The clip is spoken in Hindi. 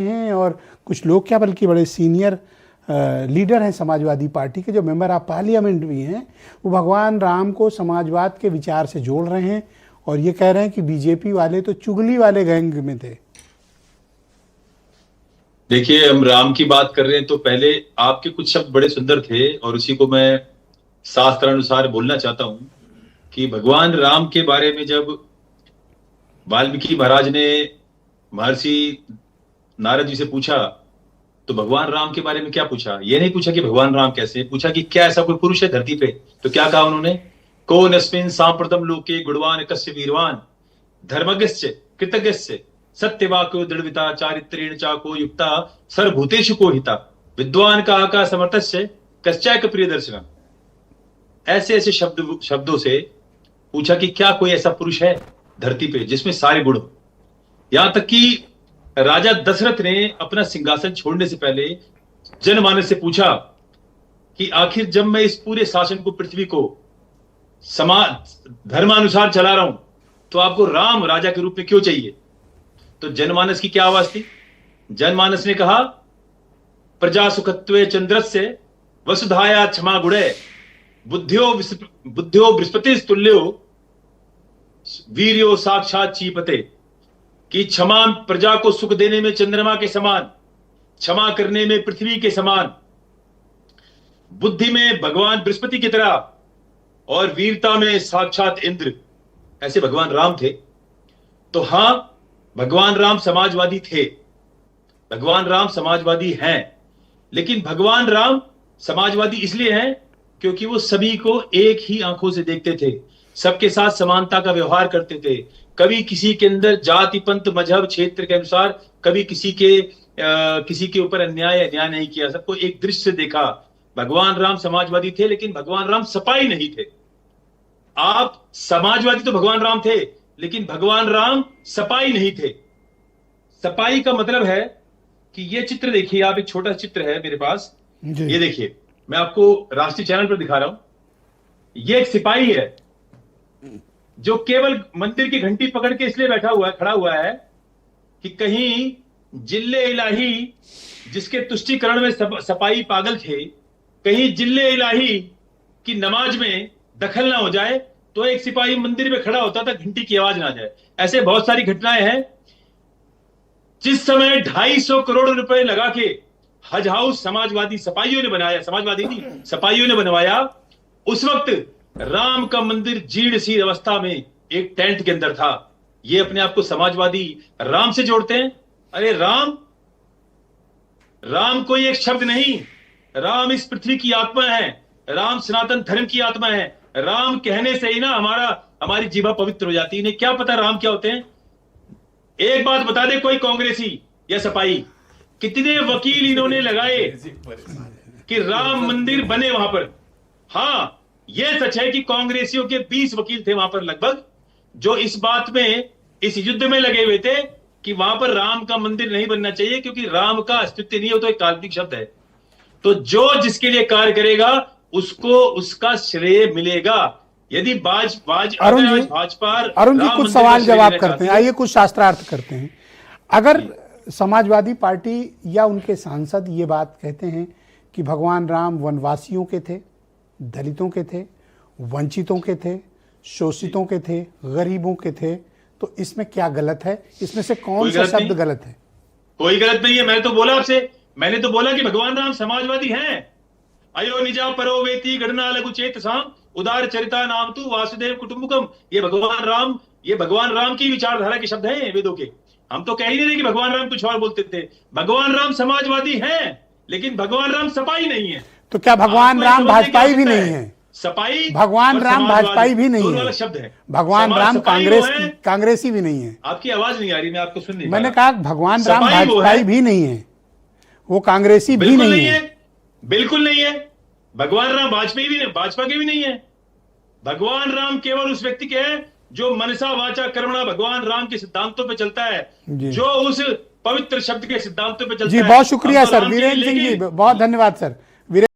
हैं और कुछ लोग क्या बल्कि बड़े सीनियर लीडर हैं समाजवादी पार्टी के, जो मेंबर ऑफ पार्लियामेंट भी हैं, वो भगवान राम को समाजवाद के विचार से जोड़ रहे हैं और ये कह रहे हैं कि बीजेपी वाले तो चुगली वाले गैंग में थे। देखिए, हम राम की बात कर रहे हैं तो पहले आपके कुछ शब्द बड़े सुंदर थे और उसी को मैं शास्त्रानुसार बोलना चाहता हूं कि भगवान राम के बारे में जब वाल्मीकि महाराज ने महर्षि नारद जी से पूछा तो भगवान राम के बारे में क्या पूछा? ये नहीं पूछा कि भगवान राम कैसे, पूछा कि क्या ऐसा कोई पुरुष है धरती पे? तो क्या कहा उन्होंने? को नस्मिन सांप्रतम लोके गुणवान कस्य वीरवान धर्मज्ञस्य कृतज्ञस्य सत्यवाक्यो दृढ़विता चारित्रेण चाको युक्ता सर्वभूतेषु को हिता विद्वान का समर्थस्य कश्चायक प्रिय दर्शनम। ऐसे ऐसे शब्दों से पूछा कि क्या कोई ऐसा पुरुष है धरती पे जिसमें सारे गुण हो। यहां तक कि राजा दशरथ ने अपना सिंहासन छोड़ने से पहले जनमानस से पूछा कि आखिर जब मैं इस पूरे शासन को, पृथ्वी को समाज धर्मानुसार चला रहा हूं, तो आपको राम राजा के रूप में क्यों चाहिए? तो जनमानस की क्या आवाज थी? जनमानस ने कहा, प्रजा सुखत्वे चंद्रस्य वसुधाया क्षमा गुणे बुद्धियो बृहस्पति तुल्यो वीर्यो साक्षात चीपते। कि क्षमा प्रजा को सुख देने में चंद्रमा के समान, क्षमा करने में पृथ्वी के समान, बुद्धि में भगवान बृहस्पति की तरह और वीरता में साक्षात इंद्र, ऐसे भगवान राम थे। तो हां, भगवान राम समाजवादी थे, भगवान राम समाजवादी हैं, लेकिन भगवान राम समाजवादी इसलिए हैं क्योंकि वो सभी को एक ही आंखों से देखते थे, सबके साथ समानता का व्यवहार करते थे, कभी किसी के अंदर जाति पंथ मजहब क्षेत्र के अनुसार कभी किसी के ऊपर अन्याय नहीं किया, सबको एक दृष्टि से देखा। भगवान राम समाजवादी थे, लेकिन भगवान राम सपाई नहीं थे। आप समाजवादी तो भगवान राम थे, लेकिन भगवान राम सपाई नहीं थे। सपाई का मतलब है कि ये चित्र देखिए आप, एक छोटा चित्र है मेरे पास, ये देखिए, मैं आपको राष्ट्रीय चैनल पर दिखा रहा हूं। ये एक सिपाही है जो केवल मंदिर की घंटी पकड़ के इसलिए खड़ा हुआ है कि कहीं जिल्ले इलाही, जिसके तुष्टीकरण में सपाई पागल थे, कहीं जिल्ले इलाही की नमाज में दखल ना हो जाए, तो एक सिपाही मंदिर में खड़ा होता था, घंटी की आवाज ना जाए। ऐसे बहुत सारी घटनाएं हैं। जिस समय 250 करोड़ रुपए लगा के हज हाउस समाजवादी सपाइयों ने बनाया, समाजवादी नहीं, सपाइयों ने बनवाया, उस वक्त राम का मंदिर जीर्ण सी अवस्था में एक टेंट के अंदर था। ये अपने आप को समाजवादी राम से जोड़ते हैं। अरे राम कोई एक शब्द नहीं, राम इस पृथ्वी की आत्मा है, राम सनातन धर्म की आत्मा है। राम कहने से ही ना हमारी जीवा पवित्र हो जाती है। इन्हें क्या पता राम क्या होते हैं? एक बात बता दे कोई कांग्रेसी या सपाई, कितने वकील इन्होंने लगाए कि राम मंदिर बने वहां पर। हाँ, यह सच है कि कांग्रेसियों के 20 वकील थे वहां पर लगभग, जो इस बात में, इस युद्ध में लगे हुए थे कि वहां पर राम का मंदिर नहीं बनना चाहिए, क्योंकि राम का अस्तित्व नहीं हो तो एक काल्पनिक शब्द है। तो जो जिसके लिए कार्य करेगा उसको उसका श्रेय मिलेगा। यदि भाजपा अरुण जी कुछ सवाल जवाब करते हैं, आइए कुछ शास्त्रार्थ करते हैं। अगर समाजवादी पार्टी या उनके सांसद ये बात कहते हैं कि भगवान राम वनवासियों के थे, दलितों के थे, वंचितों के थे, शोषितों के थे, गरीबों के थे, तो इसमें क्या गलत है? इसमें से कौन सा शब्द गलत है? कोई गलत नहीं है। मैंने तो बोला कि भगवान राम समाजवादी हैं। अयो निजा परो वेती गणना लघु चेत साम उदार चरिता नाम तू वासुदेव कुटुंबकम। ये भगवान राम की विचारधारा के शब्द हैं वेदों के। हम तो कह ही नहीं रहे कि भगवान राम कुछ और बोलते थे। भगवान राम समाजवादी हैं, लेकिन भगवान राम सपाई नहीं है। तो क्या भगवान राम भाजपाई भी नहीं है? सपाई, भगवान राम भाजपाई भी नहीं है, शब्द है। भगवान राम कांग्रेसी भी नहीं है। आपकी आवाज नहीं आ रही, मैं आपको सुन नहीं। मैंने कहा भगवान राम भाजपाई भी नहीं है, वो कांग्रेसी भी नहीं है। बिल्कुल नहीं है। भगवान राम भाजपा के भी नहीं है। भगवान राम केवल उस व्यक्ति के हैं जो मनसा वाचा कर्मणा भगवान राम के सिद्धांतों पे चलता है, जो उस पवित्र शब्द के सिद्धांतों पे चलता है। जी बहुत शुक्रिया सर, वीरेंद्र सिंह जी बहुत धन्यवाद सर।